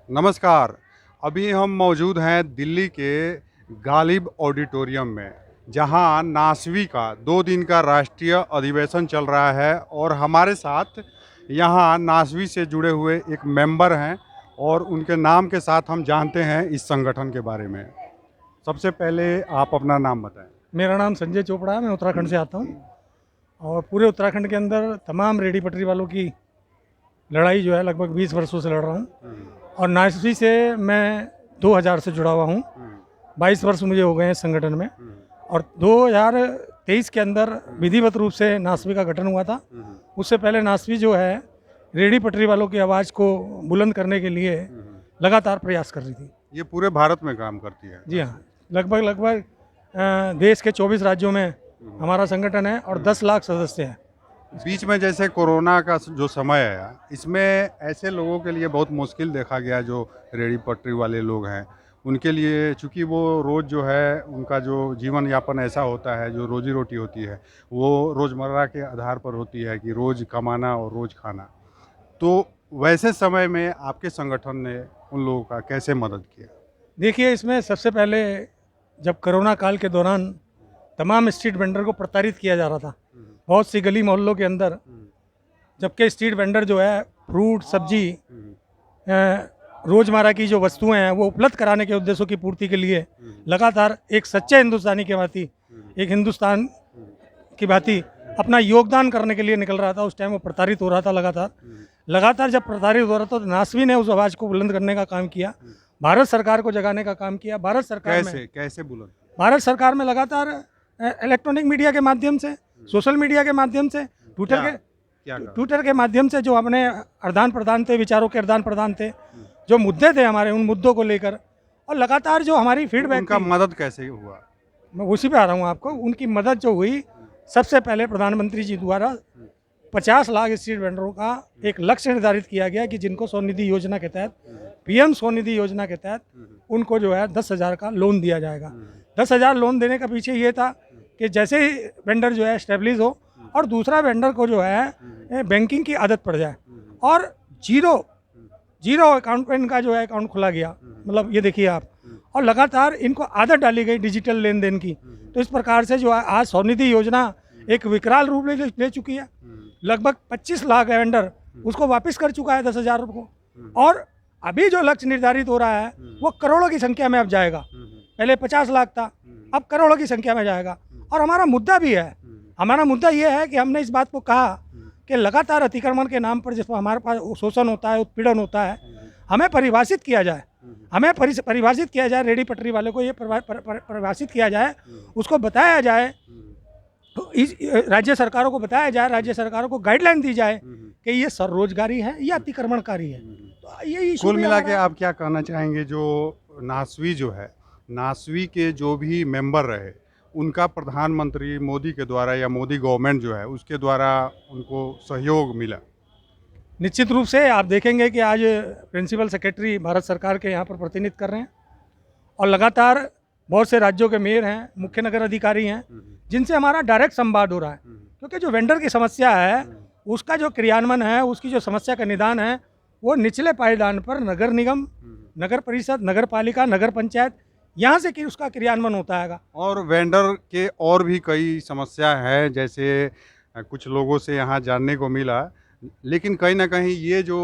नमस्कार। अभी हम मौजूद हैं दिल्ली के गालिब ऑडिटोरियम में, जहां नासवी का 2 दिन का राष्ट्रीय अधिवेशन चल रहा है और हमारे साथ यहां नासवी से जुड़े हुए एक मेंबर हैं और उनके नाम के साथ हम जानते हैं इस संगठन के बारे में। सबसे पहले आप अपना नाम बताएं। मेरा नाम संजय चोपड़ा है। मैं उत्तराखंड से आता हूँ और पूरे उत्तराखंड के अंदर तमाम रेडी पटरी वालों की लड़ाई जो है लगभग 20 वर्षों से लड़ रहा हूँ। और नासवी से मैं 2000 से जुड़ा हुआ हूँ। 22 वर्ष मुझे हो गए हैं संगठन में। और 2023 के अंदर विधिवत रूप से नासवी का गठन हुआ था। उससे पहले नासवी जो है रेडी पटरी वालों की आवाज़ को बुलंद करने के लिए लगातार प्रयास कर रही थी। ये पूरे भारत में काम करती है? जी हाँ, लगभग देश के 24 राज्यों में हमारा संगठन है और 10 लाख सदस्य हैं। बीच में जैसे कोरोना का जो समय आया, इसमें ऐसे लोगों के लिए बहुत मुश्किल देखा गया जो रेडी पटरी वाले लोग हैं उनके लिए, चूँकि वो रोज़ जो है उनका जो जीवन यापन ऐसा होता है, जो रोजी रोटी होती है वो रोज़मर्रा के आधार पर होती है कि रोज़ कमाना और रोज़ खाना। तो वैसे समय में आपके संगठन ने उन लोगों का कैसे मदद किया? देखिए, इसमें सबसे पहले जब कोरोना काल के दौरान तमाम स्ट्रीट वेंडर को प्रताड़ित किया जा रहा था बहुत सी गली मोहल्लों के अंदर, जबकि स्ट्रीट वेंडर जो है फ्रूट सब्जी रोज़मर्रा की जो वस्तुएं हैं वो उपलब्ध कराने के उद्देश्यों की पूर्ति के लिए लगातार एक सच्चे हिंदुस्तानी के भांति, एक हिंदुस्तान की भांति अपना योगदान करने के लिए निकल रहा था। उस टाइम वो प्रताड़ित हो रहा था लगातार जब प्रताड़ित हो रहा था तो नासवी ने उस आवाज़ को बुलंद करने का काम किया, भारत सरकार को जगाने का काम किया। भारत सरकार कैसे बुलंद? भारत सरकार में लगातार इलेक्ट्रॉनिक मीडिया के माध्यम से, सोशल मीडिया के माध्यम से, ट्विटर के माध्यम से जो अपने आदान प्रदान थे, विचारों के आदान प्रदान थे, जो मुद्दे थे हमारे, उन मुद्दों को लेकर, और लगातार जो हमारी फीडबैक, उनका मदद कैसे हुआ? मैं उसी पे आ रहा हूँ आपको। उनकी मदद जो हुई, सबसे पहले प्रधानमंत्री जी द्वारा 50 लाख स्ट्रीट वेंडरों का एक लक्ष्य निर्धारित किया गया कि जिनको स्वनिधि योजना के तहत, पीएम स्वनिधि योजना के तहत उनको जो है 10,000 का लोन दिया जाएगा। 10,000 लोन देने का पीछे ये था कि जैसे ही वेंडर जो है एस्टेब्लिश हो और दूसरा वेंडर को जो है बैंकिंग की आदत पड़ जाए, और जीरो अकाउंट इनका जो है अकाउंट खुला गया, मतलब ये देखिए आप, और लगातार इनको आदत डाली गई डिजिटल लेन देन की। तो इस प्रकार से जो है आज स्वनिधि योजना एक विकराल रूप ले चुकी है। लगभग 25 लाख वेंडर उसको वापस कर चुका है 10,000 रुपये को, और अभी जो लक्ष्य निर्धारित हो रहा है वो करोड़ों की संख्या में अब जाएगा। पहले 50 लाख था, अब करोड़ों की संख्या में जाएगा। और हमारा मुद्दा भी है, हमारा मुद्दा ये है कि हमने इस बात को कहा कि लगातार अतिक्रमण के नाम पर जिस हमारे पास शोषण होता है, उत्पीड़न होता है, हमें परिभाषित किया जाए, परिभाषित किया जाए। रेडी पटरी वाले को ये परिभाषित किया जाए, उसको बताया जाए, राज्य सरकारों को बताया जाए, राज्य सरकारों को गाइडलाइन दी जाए कि ये स्वरोजगारी है या अतिक्रमणकारी है। तो ये कुल मिला के आप क्या कहना चाहेंगे, जो नासवी जो है, नासवी के जो भी मेंबर रहे उनका प्रधानमंत्री मोदी के द्वारा या मोदी गवर्नमेंट जो है उसके द्वारा उनको सहयोग मिला? निश्चित रूप से आप देखेंगे कि आज प्रिंसिपल सेक्रेटरी भारत सरकार के यहाँ पर प्रतिनिधित्व कर रहे हैं, और लगातार बहुत से राज्यों के मेयर हैं, मुख्य नगर अधिकारी हैं, जिनसे हमारा डायरेक्ट संवाद हो रहा है। क्योंकि जो वेंडर की समस्या है उसका जो क्रियान्वयन है, उसकी जो समस्या का निदान है, वो निचले पायदान पर नगर निगम, नगर परिषद, नगर पालिका, नगर पंचायत, यहाँ से कि उसका क्रियान्वयन होता है। और वेंडर के और भी कई समस्या है, जैसे कुछ लोगों से यहाँ जानने को मिला, लेकिन कहीं ना कहीं ये जो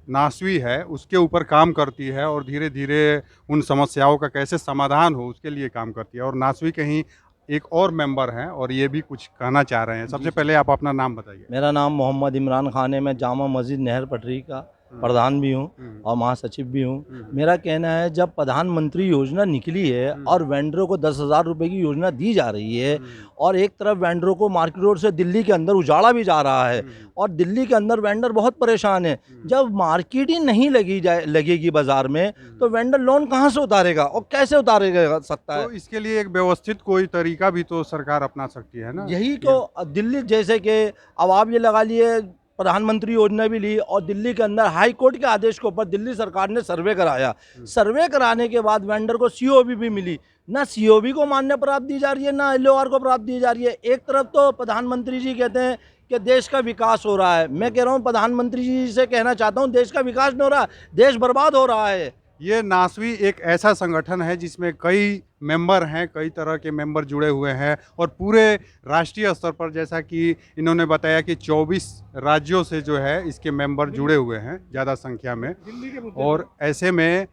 नासवी है उसके ऊपर काम करती है और धीरे धीरे उन समस्याओं का कैसे समाधान हो उसके लिए काम करती है। और नासवी कहीं एक और मेंबर हैं और ये भी कुछ कहना चाह रहे हैं। सबसे पहले आप अपना नाम बताइए। मेरा नाम मोहम्मद इमरान खान है। मैं जामा मस्जिद नहर पटरी का प्रधान भी हूँ और महासचिव भी हूँ। मेरा कहना है, जब प्रधानमंत्री योजना निकली है और वेंडरों को 10,000 रुपये की योजना दी जा रही है, और एक तरफ वेंडरों को मार्केट रोड से दिल्ली के अंदर उजाड़ा भी जा रहा है, और दिल्ली के अंदर वेंडर बहुत परेशान है। जब मार्केट ही नहीं लगेगी बाजार में, तो वेंडर लोन कहाँ से उतारेगा और कैसे उतारेगा सकता है? तो इसके लिए एक व्यवस्थित कोई तरीका भी तो सरकार अपना सकती है ना। यही तो दिल्ली, जैसे कि अब आप ये लगा लिए प्रधानमंत्री योजना भी ली, और दिल्ली के अंदर हाई कोर्ट के आदेश के ऊपर दिल्ली सरकार ने सर्वे कराया। सर्वे कराने के बाद वेंडर को सीओबी भी मिली। ना सीओबी को मान्य प्राप्त दी जा रही है, ना एलओआर को प्राप्त दी जा रही है। एक तरफ तो प्रधानमंत्री जी कहते हैं कि देश का विकास हो रहा है। मैं कह रहा हूँ प्रधानमंत्री जी से कहना चाहता हूँ, देश का विकास नहीं हो रहा, देश बर्बाद हो रहा है। ये नासवी एक ऐसा संगठन है जिसमें कई मेंबर हैं, कई तरह के मेंबर जुड़े हुए हैं और पूरे राष्ट्रीय स्तर पर, जैसा कि इन्होंने बताया कि 24 राज्यों से जो है इसके मेंबर जुड़े हुए हैं ज़्यादा संख्या में। दिल्ली के मुद्दे और ऐसे में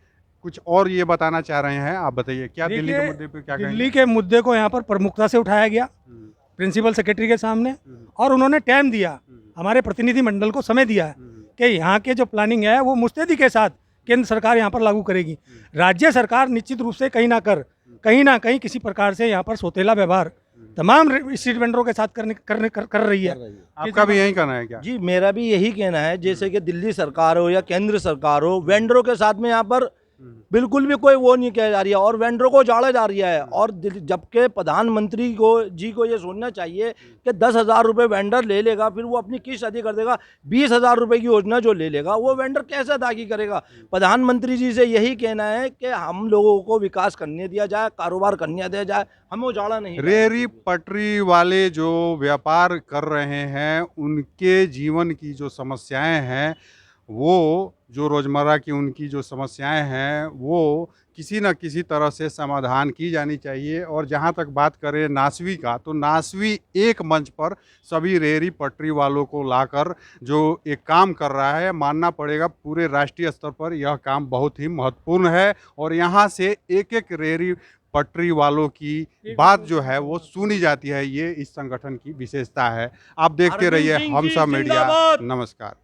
कुछ और ये बताना चाह रहे हैं, आप बताइए क्या दिल्ली के देखिए, मुद्दे पे क्या दिल्ली कहेंगे? के मुद्दे को यहाँ पर प्रमुखता से उठाया गया प्रिंसिपल सेक्रेटरी के सामने, और उन्होंने टाइम दिया, हमारे प्रतिनिधि मंडल को समय दिया कि यहाँ के जो प्लानिंग है वो मुस्तैदी के साथ केंद्र सरकार यहाँ पर लागू करेगी। राज्य सरकार निश्चित रूप से कहीं ना कहीं किसी प्रकार से यहाँ पर सौतेला व्यवहार तमाम स्ट्रीट वेंडरों के साथ कर रही है। आपका भी यही कहना है क्या? जी, मेरा भी यही कहना है, जैसे कि दिल्ली सरकार हो या केंद्र सरकार हो, वेंडरों के साथ में यहाँ पर बिल्कुल भी कोई वो नहीं किया जा रही है और वेंडरों को उजाड़ा जा रहा है। और जबकि प्रधानमंत्री जी को ये सोचना चाहिए कि 10,000 रुपये वेंडर ले लेगा, फिर वो अपनी किस्त अदा कर देगा। 20,000 रुपये की योजना जो ले लेगा वो वेंडर कैसे अदायगी करेगा? प्रधानमंत्री जी से यही कहना है कि हम लोगों को विकास करने दिया जाए, कारोबार करने दिया जाए, हमें उजाड़ा नहीं। रेहड़ी पटरी वाले जो व्यापार कर रहे हैं उनके जीवन की जो समस्याएं हैं, वो जो रोज़मर्रा की उनकी जो समस्याएं हैं वो किसी न किसी तरह से समाधान की जानी चाहिए। और जहाँ तक बात करें नासवी का, तो नासवी एक मंच पर सभी रेहड़ी पटरी वालों को लाकर जो एक काम कर रहा है, मानना पड़ेगा पूरे राष्ट्रीय स्तर पर यह काम बहुत ही महत्वपूर्ण है। और यहाँ से एक एक रेहड़ी पटरी वालों की बात जो है वो सुनी जाती है। ये इस संगठन की विशेषता है। आप देखते अरविंद रहिए सिंह जी हमसा मीडिया। जिंदाबाद। नमस्कार।